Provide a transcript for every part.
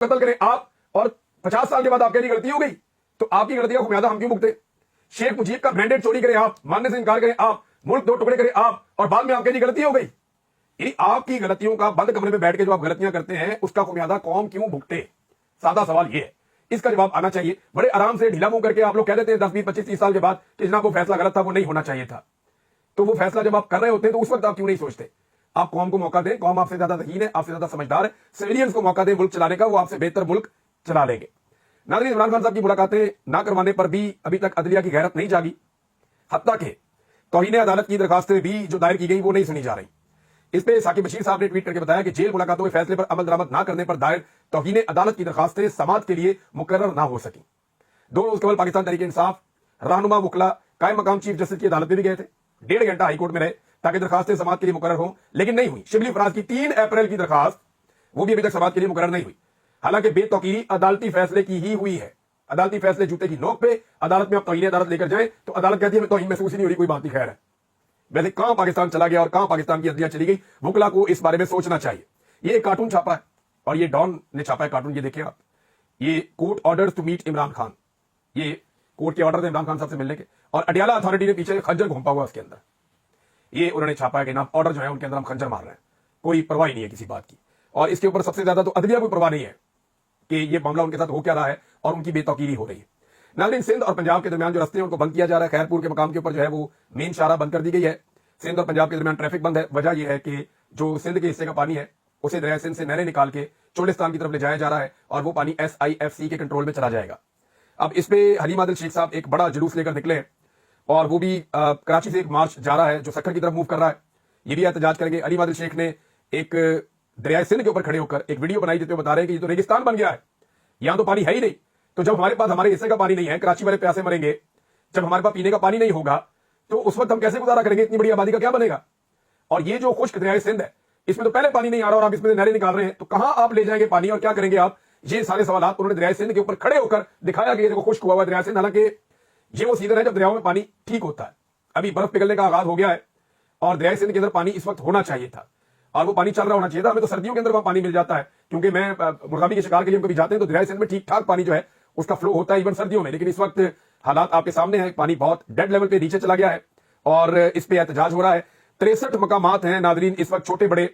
कत्ल करें आप और 50 साल के बाद आपके लिए गलती हो गई तो आपकी गलती का खुमियाजा हम क्यों भुगते? शेख मुजीब का ब्रांडेड चोरी करें आप, मानने से इनकार करें आप, मुल्क 2 टुकड़े करें आप और बाद में आपके लिए गलती हो गई। यानी आपकी गलतियों का बंद कमरे में बैठ के जो आप गलतियां करते हैं उसका खुमियाजा कौम क्यों भुगते? सादा सवाल यह है, इसका जवाब आना चाहिए। बड़े आराम से ढीला मुंह करके आप लोग कह देते हैं 10, 20, 25, 30 साल के बाद कि जनाब वो फैसला गलत था, वो नहीं होना चाहिए था। तो वो फैसला जब आप कर रहे होते हैं तो उस वक्त आप क्यों नहीं सोचते? आप कौम को मौका दें, कौम आपसे ज्यादा ज़हीन है, आपसे ज्यादा समझदार है, सिविलियंस को मौका दें मुल्क चलाने का, वो आपसे बेहतर मुल्क चला लेंगे। नाज़रीन, इमरान खान साहब की मुलाकातें ना करवाने पर भी अभी तक अदलिया की गैरत नहीं जागी। हत्ता के तौहीन अदालत की दरखास्तें भी जो दायर की गई वो नहीं सुनी जा रही। इस पे साकिब बशीर साहब ने ट्वीट करके बताया कि जेल मुलाकातों के फैसले पर अमल दरामद ना करने पर दायर तौहीन अदालत की दरखास्तें समाअत के लिए मुकर्रर ना हो सकी। 2 रोज कबल पाकिस्तान तहरीक इंसाफ रहनुमा वकला कायम मकाम चीफ जस्टिस की अदालत में भी गए थे। 1.5 घंटा हाईकोर्ट में रहे ताकि दरखास्तें समाअत के लिए मुकर्रर हो, लेकिन नहीं हुई। शिबली फराज की 3 अप्रैल की दरखास्त वो भी अभी तक समाअत के लिए मुकर्रर नहीं हुई, हालांकि बेतौकीरी अदालती फैसले की ही हुई है। अदालती फैसले जूते की नोक पे अदालत में आप तौहीन अदालत लेकर जाए तो अदालत कहती है तौहीन महसूस ही नहीं हो रही, कोई बात नहीं, खैर है। वैसे कहां पाकिस्तान चला गया और कहां पाकिस्तान की अदलिया चली गई, वकला को इस बारे में सोचना चाहिए। ये एक कार्टून छापा है और ये डॉन ने छापा है कार्टून, ये देखिए आप, ये court orders to meet Imran Khan, ये कोर्ट के ऑर्डर थे इमरान खान साहब से मिलने के, और अडियाला अथॉरिटी ने पीछे खंजर घुमा हुआ उसके अंदर। ये उन्होंने छापा है कि ना ऑर्डर जो है उनके अंदर हम खंजर मार रहे हैं, कोई परवाह नहीं है किसी बात की। और इसके ऊपर सबसे ज्यादा तो अदलिया को परवाह नहीं है कि ये मामला उनके साथ हो क्या रहा है और उनकी बेतौकीरी हो रही है। नाज़रीन, सिंध और पंजाब के दरमियान जो रास्ते हैं उनको बंद किया जा रहा है। खैरपुर के मकाम के ऊपर जो है वो मेन शाहराह बंद कर दी गई है। सिंध और पंजाब के दरमियान ट्रैफिक बंद है। वजह यह है कि जो सिंध के हिस्से का पानी है उसे दरिया सिंध से नहरें निकाल के चोलिस्तान की तरफ ले जाया जा रहा है और वो पानी SIFC के कंट्रोल में चला जाएगा। अब इस पे हलीम आदिल शेख साहब एक बड़ा जुलूस लेकर निकले और वो भी कराची से एक मार्च जा रहा है जो सक्खर की तरफ मूव कर रहा है। ये भी एहतजाज करेंगे। हलीम आदिल शेख ने एक दरिया सिंध के ऊपर खड़े होकर एक वीडियो बनाई जिसमें बता रहे हैं कि ये तो रेगिस्तान बन गया है, यहां तो पानी है ही नहीं। तो जब हमारे पास हमारे हिस्से का पानी नहीं है, कराची वाले प्यासे मरेंगे, जब हमारे पास पीने का पानी नहीं होगा तो उस वक्त हम कैसे गुजारा करेंगे? इतनी बड़ी आबादी का क्या बनेगा? और ये जो खुश्क दरिया सिंध है इसमें तो पहले पानी नहीं आ रहा और आप इसमें नहरें निकाल रहे हैं, तो कहां आप ले जाएंगे पानी और क्या करेंगे आप? ये सारे सवाल उन्होंने दरिया सिंध के ऊपर खड़े होकर दिखाया कि ये देखो खुश्क हुआ हुआ दरिया सिंध। हालांकि ये वो सीजन है जब दरियाओं में पानी ठीक होता है। अभी बर्फ पिघलने का आगाज हो गया है और दरिया सिंध के अंदर पानी इस वक्त होना चाहिए था और वो पानी चल रहा होना चाहिए था। हमें तो सर्दियों के अंदर वहां पानी मिल जाता है, क्योंकि मैं मुर्गाबी के शिकार के लिए हम कभी जाते हैं तो दरिया सिंध में ठीक ठाक पानी जो है उसका फ्लो होता है इवन सर्दियों में। लेकिन इस वक्त हालात आपके सामने है, पानी बहुत डेड लेवल पे नीचे चला गया है और इस पे एहतजाज हो रहा है। 63 मकामात हैं नाजरीन इस वक्त छोटे बड़े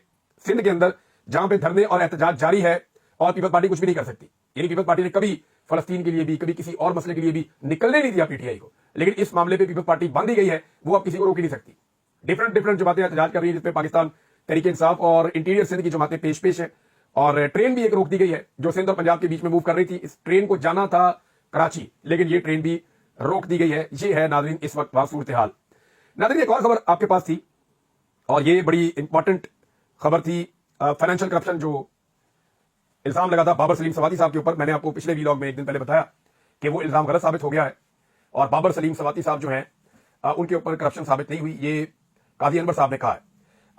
सिंध के अंदर जहां पे धरने और एहतजाज जारी है और पीपल्स पार्टी कुछ भी नहीं कर सकती। यानी पीपल्स पार्टी ने कभी फलस्तीन के लिए भी कभी किसी और मसले के लिए भी निकलने नहीं दिया PTI को, लेकिन इस मामले पे पीपल्स पार्टी बंद ही गई है, वो अब किसी को रोक ही नहीं सकती। डिफरेंट जमातें एहतजाज कर रही है जिसपे पाकिस्तान तहरीक इंसाफ और इंटीरियर सिंध की जमातें पेश है। और ट्रेन भी एक रोक दी गई है जो सिंध और पंजाब के बीच में मूव कर रही थी। इस ट्रेन को जाना था कराची, लेकिन ये ट्रेन भी रोक दी गई है। ये है नाजरीन इस वक्त वहां सूरत हाल। नाजरीन, एक और खबर आपके पास थी और ये बड़ी इंपॉर्टेंट खबर थी। फाइनेंशियल करप्शन जो इल्जाम लगा था बाबर सलीम सवाती साहब के ऊपर, मैंने आपको पिछले वीलॉग में एक दिन पहले बताया कि वो इल्जाम गलत साबित हो गया है और बाबर सलीम सवाती साहब जो हैं उनके ऊपर करप्शन साबित नहीं हुई, ये काजी अनवर साहब ने कहा है।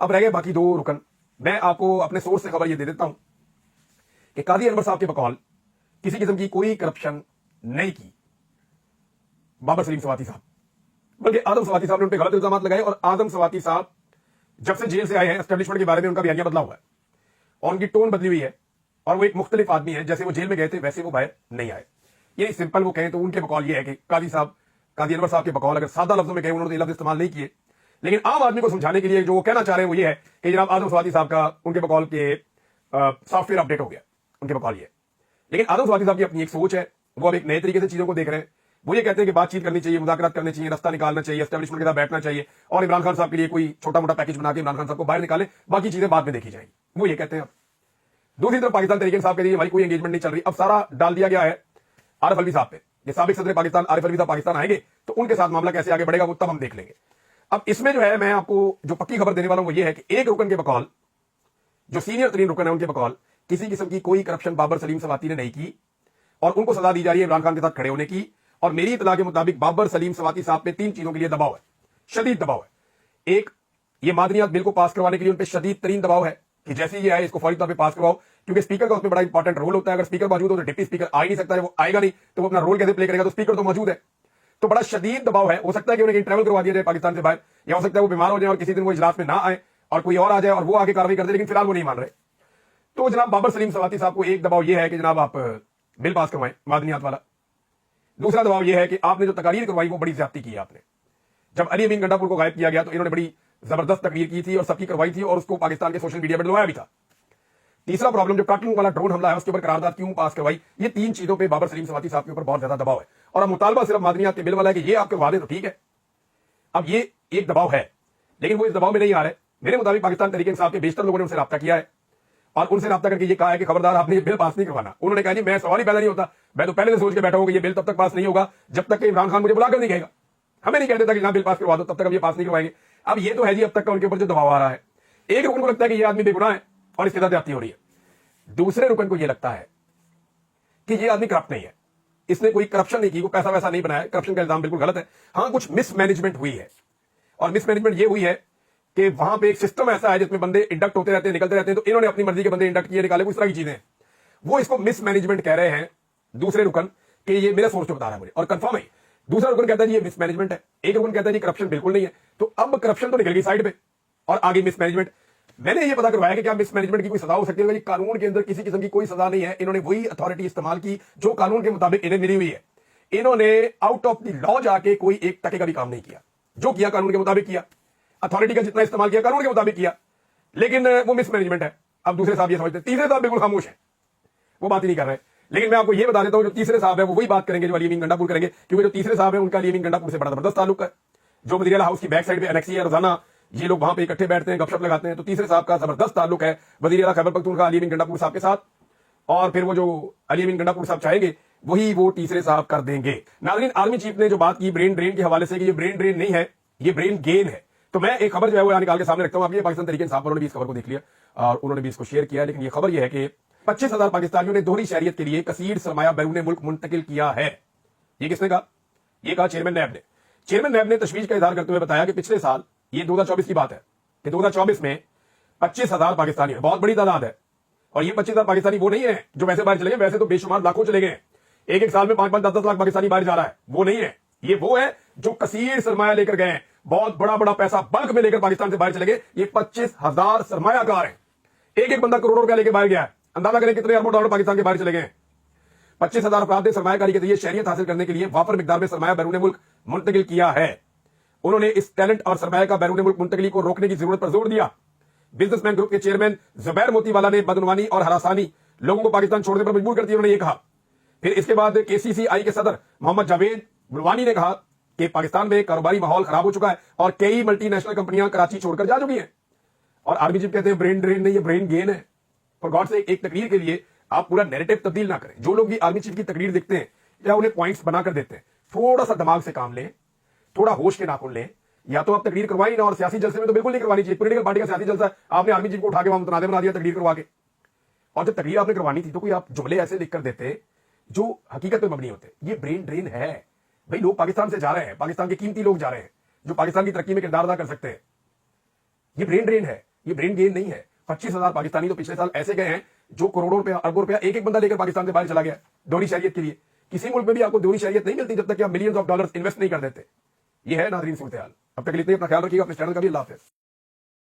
अब रह गए बाकी 2 रुकन। मैं आपको अपने सोर्स से खबर ये दे देता हूं कि काजी अनवर साहब के बकौल किसी किस्म की कोई करप्शन नहीं की बाबर सलीम सवाती साहब, बल्कि आदम सवाती साहब ने उन पर गलत इल्जाम लगाए। और आदम सवाती साहब जब से जेल से आए हैं एस्टेब्लिशमेंट के बारे में उनका बयानिया बदला हुआ है और उनकी टोन बदली हुई है और वो एक मुख्तलिफ आदमी है। जैसे वो जेल में गए थे वैसे वो बाहर नहीं आए। ये सिंपल वो कहें तो उनके बकौल ये है कि काजी अनवर साहब के बकौल अगर सादा लफ्जों में कहे, उन्होंने लफ्ज इस्तेमाल नहीं किए, लेकिन आम आदमी को समझाने के लिए जो वो कहना चाह रहे हैं वो ये है कि जनाब आदम सवाती साहब का उनके बकौल के सॉफ्टवेयर अपडेट हो गया, उनके बकौल ये। लेकिन आदम सवाती साहब की अपनी एक सोच है, वो अब एक नए तरीके से चीजों को देख रहे हैं। वो ये कहते हैं कि बातचीत करनी चाहिए, मुज़ाकरात करने चाहिए, रास्ता निकालना चाहिए, एस्टेब्लिशमेंट के साथ बैठना चाहिए और इमरान खान साहब के लिए कोई छोटा मोटा पैकेज बना के इमरान खान साहब को बाहर निकाले, बाकी चीजें बाद में देखी जाएंगी, वो ये कहते हैं। दूसरी तरफ पाकिस्तान तहरीक इंसाफ के लिए हमारी कोई एंगेजमेंट नहीं चल रही। अब सारा डाल दिया गया है आरिफ अलवी साहब पे। ये साबिक सदर पाकिस्तान आरिफ अलवी साहब पाकिस्तान आएंगे तो उनके साथ मामला कैसे आगे बढ़ेगा वो तब हम देख लेंगे। अब इसमें जो है मैं आपको जो पक्की खबर देने वाला हूं वो ये है कि एक रुकन के बकौल, जो सीनियर तरीन रुकन है उनके बकौल किसी किस्म की कोई करप्शन बाबर सलीम सवाती ने नहीं की और उनको सजा दी जा रही है इमरान खान के साथ खड़े होने की। और मेरी इतला के मुताबिक बाबर सलीम सवाती साहब पे 3 चीजों के लिए दबाव है, शदीद दबाव है। एक, ये मादनियात बिल को पास करवाने के लिए उन पर शदीद तरीन दबाव है कि जैसे ये आए इसको फौरी तौर पर पास करवाओ, क्योंकि स्पीकर का उसमें बड़ा इंपॉर्टेंट रोल होता है। अगर स्पीकर मौजूद हो तो डिप्टी स्पीकर आ ही नहीं सकता है, वो आएगा नहीं तो वो अपना रोल कैसे प्ले करेगा? तो स्पीकर तो मौजूद है, तो बड़ा शदीद दबाव है। हो सकता है कि उन्हें ट्रैवल करवा दिया जाए पाकिस्तान से बाहर, या हो सकता है वो बीमार हो जाए और किसी दिन वो इजलास में ना आए और कोई और आ जाए और वो आगे कार्रवाई कर दे, लेकिन फिलहाल वो नहीं मान रहे। तो जनाब बाबर सलीम सवाती साहब को एक दबाव यह है कि जनाब आप बिल पास करवाएं मादनियात वाला। दूसरा दबाव यह है कि आपने जो तकारीर करवाई वो बड़ी ज्यादती की आपने। जब अली अमीन गंडापुर को गायब किया गया तो इन्होंने बड़ी जबरदस्त तकरीर की थी और सबकी करवाई थी और उसको पाकिस्तान के सोशल मीडिया पर डलवाया भी था। तीसरा प्रॉब्लम जो काटलू वाला ड्रोन हमला है उसके ऊपर करारदाद क्यों पास करवाई, ये तीन चीजों पे बाबर सलीम सवाती साहब के ऊपर बहुत ज्यादा दबाव है। और अब मुतालबा सिर्फ मादनियात के बिल वाला है कि ये आप करवा दें तो ठीक है। अब ये एक दबाव है लेकिन वो इस दबाव में नहीं आ रहे। मेरे मुताबिक पाकिस्तान तहरीक इंसाफ के बेशतर लोगों ने उनसे रब्ता किया है और उनसे रब्ता करके ये कहा है कि खबरदार आपने ये बिल पास नहीं करवाना। उन्होंने कहा जी मैं सवाल ही पैदा नहीं होता, मैं तो पहले से सोच के बैठा हूं कि ये बिल तब तक पास नहीं होगा जब तक कि इमरान खान मुझे बुलाकर नहीं कहेगा। हमें नहीं कहते था कि जहां बिल पास करवा दो तब तक अब ये पास नहीं करवाएंगे। अब ये तो है जी अब तक का उनके ऊपर जो दबाव आ रहा है। एक रुकन को लगता है कि ये आदमी बेगुनाह है और इसके साथ ज्यादती हो रही है। दूसरे रुकन को यह लगता है कि ये आदमी करप्ट नहीं है, इसने कोई करप्शन नहीं की, कोई पैसा वैसा नहीं बनाया। करप्शन का इल्जाम बिल्कुल गलत है। हां कुछ मिसमैनेजमेंट हुई है और मिसमैनेजमेंट ये हुई है कि वहां पे एक सिस्टम ऐसा है जिसमें बंदे इंडक्ट होते रहते हैं निकलते रहते हैं, तो इन्होंने अपनी मर्जी के बंदे इंडक्ट किए निकाले, कुछ तरह की चीजें वो इसको मिसमैनेजमेंट कह रहे हैं दूसरे रुकन कि ये मेरा सोर्स जो बता रहा है मुझे और कंफर्म है। दूसरा रुकन कहता है ये मिसमैनेजमेंट है, एक रुकन कहता है जी करप्शन बिल्कुल नहीं है। तो अब करप्शन तो निकल गई साइड पे और आगे मिसमैनेजमेंट। मैंने ये पता करवाया कि क्या मिसमैनेजमेंट की कोई सजा हो सकती है? कानून के अंदर किसी किस्म की कोई सजा नहीं है। इन्होंने वही अथॉरिटी इस्तेमाल की जो कानून के मुताबिक इन्हें मिली हुई है। इन्होंने आउट ऑफ द लॉ जाके कोई एक टके का भी काम नहीं किया, जो किया कानून के मुताबिक किया। अथॉरिटी का जितना इस्तेमाल किया कानून के मुताबिक किया, लेकिन वो मिसमैनेजमेंट है। अब दूसरे साहब ये समझते हैं, तीसरे साहब बिल्कुल खामोश है, वो बात ही नहीं कर रहे। लेकिन मैं आपको ये बता देता हूं जो तीसरे साहब है वो वही बात करेंगे जो अली अमीन गंडापुर करेंगे, क्योंकि जो तीसरे साहब है उनका अली अमीन गंडापुर से बड़ा जबरदस्त ताल्लुक है। जो वजीरिया हाउस की बैक साइड पे एनेक्सी है, रोजाना ये लोग वहां पे इकट्ठे बैठते हैं, गपशप लगाते हैं। तो तीसरे साहब का जबरदस्त ताल्लुक है वजीरिया खैबर पख्तूनख्वा अली अमीन गंडापुर साहब के साथ। और फिर वो जो अली अमीन गंडापुर साहब चाहेंगे वही वो तीसरे साहब कर देंगे। नाज़रीन, आर्मी चीफ ने जो बात की ब्रेन ड्रेन के हवाले से कि ये ब्रेन ड्रेन नहीं है, ये ब्रेन गेन है, तो मैं एक खबर जो है वो निकाल के सामने रखता हूं। आप ये पाकिस्तान तहरीक इंसाफ वालों ने भी इस खबर को देख लिया और उन्होंने भी इसको शेयर किया। लेकिन ये खबर यह है कि 25,000 पाकिस्तानियों ने दोहरी शहरियत के लिए कसीर सरमाया बैरून मुल्क मुंतकिल किया है। ये किसने कहा? ये कहा चेयरमैन नैब ने। चेयरमैन नैब ने तशवीश का इजहार करते हुए बताया कि पिछले साल, ये 2024 की बात है, कि 2024 में 25,000 पाकिस्तानी, बहुत बड़ी तादाद है। और ये 25,000 पाकिस्तानी वो नहीं है जो वैसे बाहर चले गए, वैसे तो बेशुमार लाखों चले गए। एक साल में 5-5, 10-10 लाख पाकिस्तानी बाहर जा रहा है, वो नहीं है। ये वो है जो कसीर सरमाया लेकर गए, बहुत बड़ा बड़ा पैसा बल्क में लेकर पाकिस्तान से बाहर चले गए। ये 25,000 सरमायाकार हैं। एक बंदा करोड़ों रुपया लेकर बाहर गया है। अंदाजा करें कितने अरबों डॉलर पाकिस्तान के बाहर चले गए। 25,000 अफराद ने सरमायाकारी के जरिए शहरियत हासिल करने के लिए वाफर मिकदार में सरमाया बैरून मुल्क मुंतकिल किया है। उन्होंने इस टैलेंट और सरमाया का बैरून मुल्क मुंतकिली को रोकने की जरूरत पर जोर दिया। बिजनेसमैन ग्रुप के चेयरमैन जुबैर मोतीवाला ने बदनवानी और हरासानी लोगों को पाकिस्तान छोड़ने पर मजबूर करती है, उन्होंने ये कहा। फिर इसके बाद केसीसीआई के सदर मोहम्मद जावेद बुलवानी ने कहा कि पाकिस्तान में कारोबारी माहौल खराब हो चुका है और कई मल्टीनेशनल कंपनियां कराची छोड़कर जा चुकी हैं। और आर्मी चीफ कहते हैं ब्रेन ड्रेन नहीं, ये ब्रेन गेन है। फॉर गॉड से एक तकरीर के लिए आप पूरा नैरेटिव तब्दील ना करें। जो लोग भी आर्मी चीफ की तकरीर देखते हैं या उन्हें पॉइंट्स बनाकर देते हैं, थोड़ा सा दिमाग से काम लें, थोड़ा होश के नाखून लें। या तो आप तकरीर करवाई ना, और सियासी जलसे में तो बिल्कुल नहीं करवानी चाहिए। पॉलिटिकल पार्टी का सियासी जलसा, आपने आर्मी चीफ को उठा के वहां मुतनाज़े बना दिया तकरीर करवा के। और जब तकरीर आपने करवानी थी तो कोई आप जुमले ऐसे लिख कर देते जो हकीकत पे मबनी होते। ये ब्रेन ड्रेन है भाई। लोग पाकिस्तान से जा रहे हैं, पाकिस्तान के कीमती लोग जा रहे हैं जो पाकिस्तान की तरक्की में किरदार अदा कर सकते हैं। ये ब्रेन ड्रेन है, ये ब्रेन गेन नहीं है। 25,000 पाकिस्तानी तो पिछले साल ऐसे गए हैं जो करोड़ों रुपया, अरबों रुपया एक बंदा लेकर पाकिस्तान से बाहर चला गया दोहरी शहरियत के लिए। किसी मुल्क में भी आपको दोहरी शहरियत नहीं मिलती जब तक कि आप मिलियंस ऑफ डॉलर्स इन्वेस्ट नहीं कर देते। ये है नाज़रीन सूरत हाल। अब तक के लिए इतना, अपना ख्याल रखिएगा, अपने चैनल का भी। अल्लाह हाफ़िज़।